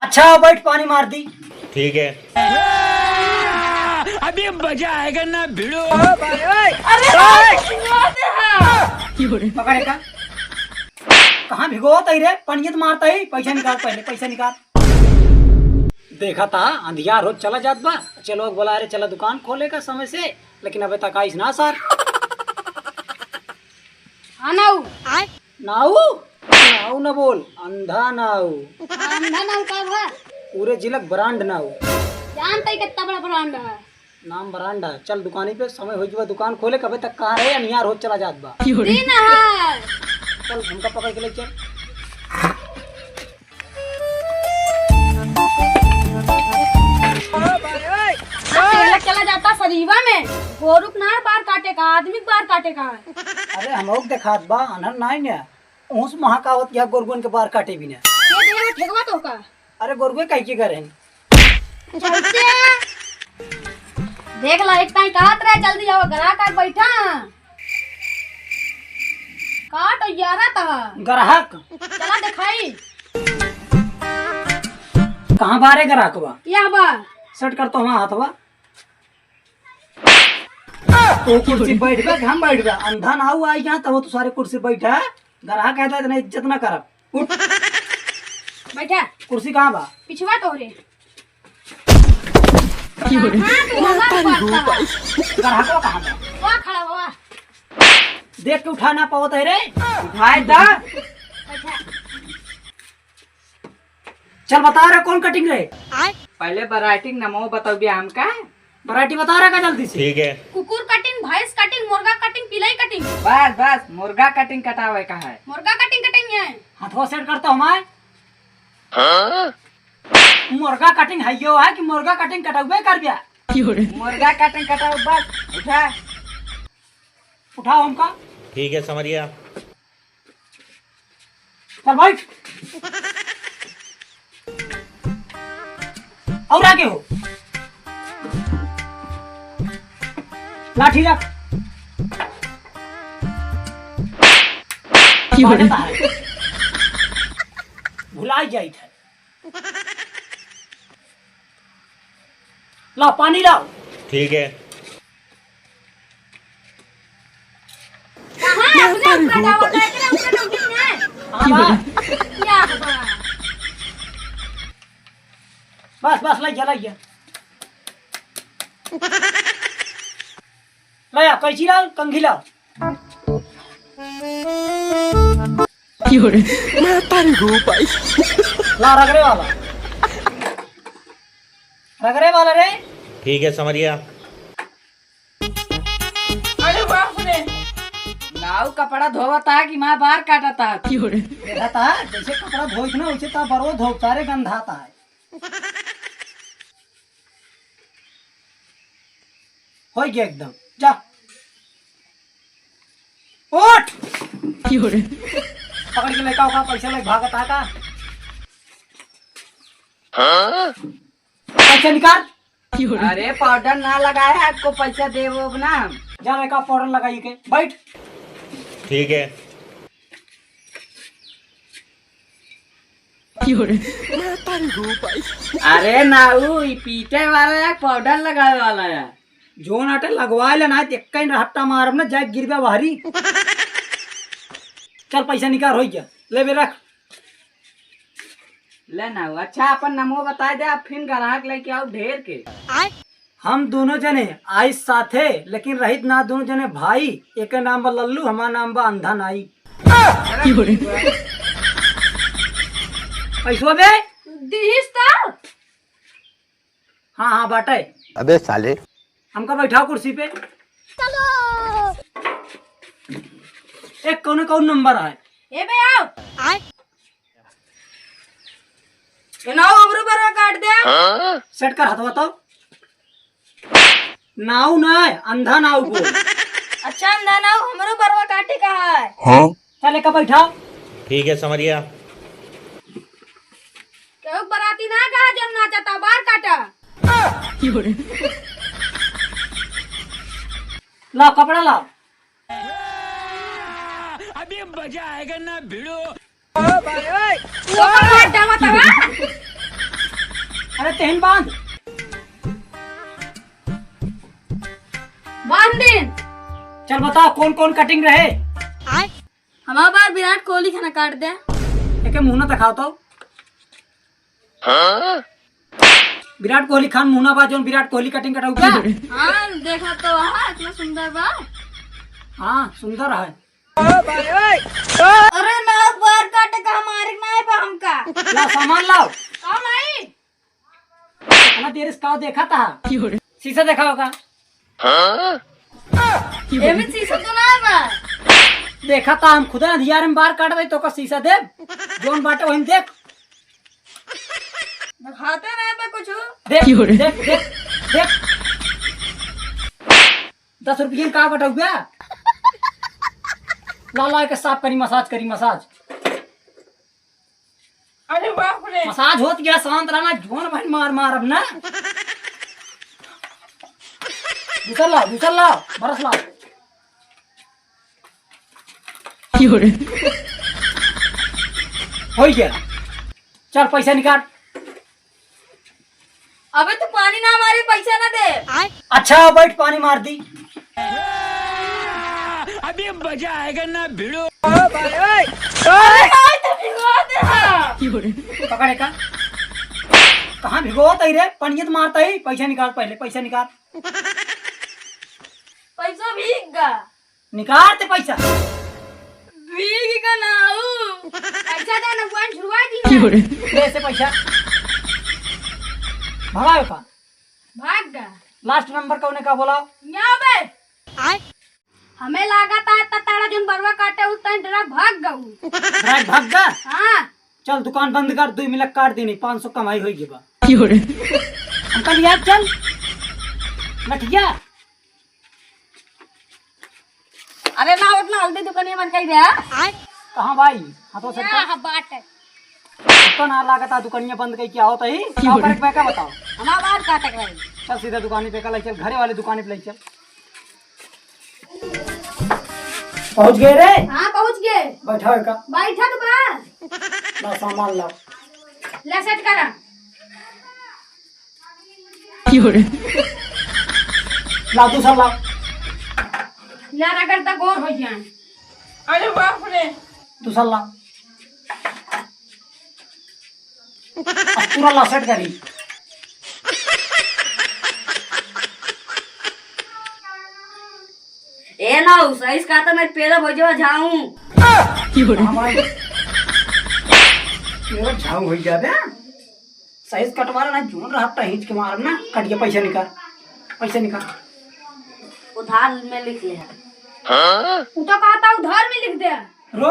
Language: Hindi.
अच्छा बैठ, पानी मार दी। ठीक है। अभी मजा आएगा ना भिड़ो। पकड़ेगा कहाँ भिगो रे, पनियत मारता ही। पैसा निकाल, पहले पैसा निकाल। देखा था अंधियार रोज चला जात बा, चलो बोला अरे चला दुकान खोले का समय से, लेकिन अबे तक आइस ना सर। नाऊ नाऊ नाऊ न बोल, अंधा नाऊ। अंधा नाऊ का बा? पूरे जिला ब्रांड नाऊ। जानता ही कितना बड़ा ब्रांड है। नाम ब्रांड है। चल दुकानी पे, समय हो गया दुकान खोले, कबे तक कहाँ है, अंधियार रोज चला जात बा। दिन है। चल हमका पकड़ के ले चल। चला जाता सरीवा में, गोरुक ना बार काटे का, आदमी बार काटे का। अरे हम लोग देखात बा, अनहर नाई ने ऊस महाकावत या गोरगुन के बार काटे भी ने। ये ठेकवा तो का। अरे गोरगुए कहीं की करे। चलते देख ला, एक टाइम कहत रहे जल्दी आओ, ग्राहक आ बैठा काट यारा था ग्राहक चला दिखाई। कहाँ बारे ग्राहक बा? या बा सेट कर तो हमारा हाथवा। तो कुर्सी बैठ गया, हम बैठ गया। अंधा ना हुआ यहाँ तब तो सारे कुर्सी बैठा। ग्राहक कहता है इज्जत ना कर। उठ बैठा। कुर्सी कहाँ बा? पिछवा तोरे ग्राहक कहाँ बा? वहाँ खड़ा हुआ। देख के उठा ना पाओ रे। उठाए दा। बैठा। चल बता रहे कौन कटिंग रहे। पहले वैरायटी नमो बताओ भी हमका। वैरायटी बता रहा का जल्दी से। ठीक है। कुकुर कटिंग, भैंस कटिंग, मुर्गा कटिंग, पिलाई कटिंग। बस बस मुर्गा कटिंग कटावे का है। मुर्गा कटिंग कटिंग है। हाथवा सेट करता हमारे। मुर्गा कटिंग है यो है कि मुर्गा कटिंग कटावे कर दिया। मुर्गा कटिंग कटाओ बस। उठा उठाओ हमका। ठीक है समझिया। चल बैठ। और आगे हो। लाठी रख। भुलाई जाई था। लाओ पानी लाओ। ठीक है। कहाँ अपने ऊपर जाओ, तेरे ऊपर डूबी है। हाँ, या बा। बस बस लाई जा लाई जा। लाया कैची लाओ, कंघी लाओ। ला रगड़े वाला। रगड़े वाला रे। ठीक है समझिया। अरे बाप रे। नाव कपड़ा धोवता कि माँ बाहर काटता। देखा था जैसे कपड़ा धोई ना उसे ता बरो धो सारे गंधाता है। हो गया एकदम। जा उठ। पकड़ के लेका का पैसा ले भागता का। पैसा निकाल। अरे पाउडर ना लगाए आपको पैसा दे वो ना। जा लेका पाउडर लगाई के बैठ। ठीक है। अरे नाऊ ये पीटे वाला है पाउडर लगाए वाला है। जो नाटे लगवा लेना एक कहीं हट्टा मारब ना जाए गिरबे बाहरी। चल पैसा निकाल हो गया। ले बे रख। ले नाऊ अच्छा अपन नमो बता दे, आप फिर ग्राहक लेके आओ ढेर के। हम दोनों जने आई साथे, लेकिन रहित ना दोनों जने भाई। एक नाम बा लल्लू, हमारा नाम बा अंधा नाई। पैसा बे दिहिस ता। हाँ हाँ बाटे। अबे साले हमका बैठाओ कुर्सी पे। चलो एक कौन कौन नंबर है। ए बे आओ। नाव हमरो पर काट दे। सेट कर हथवा तो। नाव ना अंधा नाव को। अच्छा अंधा नाव हमरो परवा काटे का है। चल एक बैठाओ। ठीक है समझिया। केहू बराती ना कहा जब नाचता बार काटा। लाओ कपड़ा लाओ। अभी मजा आएगा ना भिड़ो। वो पर काट डावा तवा। अरे तेहन बांध। बांध दिन। चल बताओ कौन कौन कटिंग रहे। हमारा बार विराट कोहली खाना काट दे। एक मुंह ना दिखाओ तो। विराट कोहली खान मुना बा जोन विराट कोहली कटिंग कटाऊ क्या? हाँ देखा तो हाँ इतना सुंदर बा। हाँ सुंदर है। अरे ना बार काटे का हमारे ना है बा हमका। ला सामान लाओ। कौन आई? ना देर इसका देखा था। शीशा देखा होगा। ये में शीशा तो ना है बा। देखा था हम खुदा अंधियार में बार काट रही तो का शीशा दे जोन बाटे वही देख। दिखाते ना है बा कुछ। देख देख देख देख 10 रुपये में कहा बटाऊ गया। ला ला के साफ करी मसाज। अरे बाप रे। मसाज होत गया शांत रहना जोन भाई मार अब ना। दूसर ला बरस ला। हो गया चल पैसा निकाल। अबे तू पानी ना मारे पैसा ना दे। अच्छा बैठ पानी मार दी। अभी मजा आएगा ना भिड़ो। अरे भाई तो भिगवा दे हाँ। पकड़े का कहाँ भिगोत है रे पनियत मारता ही। पैसा निकाल पहले पैसा निकाल। पैसा भीग गा। निकाल ते पैसा। भीग का ना हूँ। पैसा दे ना वन छुड़वा दी। दे से पैसा भगाओ का। भाग गा। लास्ट नंबर कौन का बोलाओ। यहाँ बे हमें लगा था तारा जोन बरवा काटे उस टाइम डरा भाग गऊ। रात भाग जा। हाँ चल दुकान बंद कर 2 मिनट काट देनी 500 कमाई होगी बा। अंकल यार चल लठिया। अरे ना उतना हल्दी दुकान मन कही दे। कहाँ भाई हाथों से यहाँ बाट तो ना लागता दुकानिया बंद कई क्या होता ही। क्या फर्क है क्या बताओ। हमारा बाल काटे के भाई। चल सीधा दुकान पे का ले चल घरे वाले दुकान पे ले चल। पहुंच गए रे। हाँ पहुँच गए। बैठा का बैठा तो बा। ला सामान लाओ। ले सेट करा। ला दूसरा लाओ। ले रगड़ तक और हो जाए। अरे बाप रे। दूसरा लाओ। अब पूरा ला सेट करी। ए ना सही का तो मैं पेड़ा भजवा जाऊं। झाऊ हो जाबे सही कटवारा ना जोन रहता हिच के मारब ना कट के पैसा निकाल। उधार में लिख ले। तू तो कहता उधार में लिख दे। रो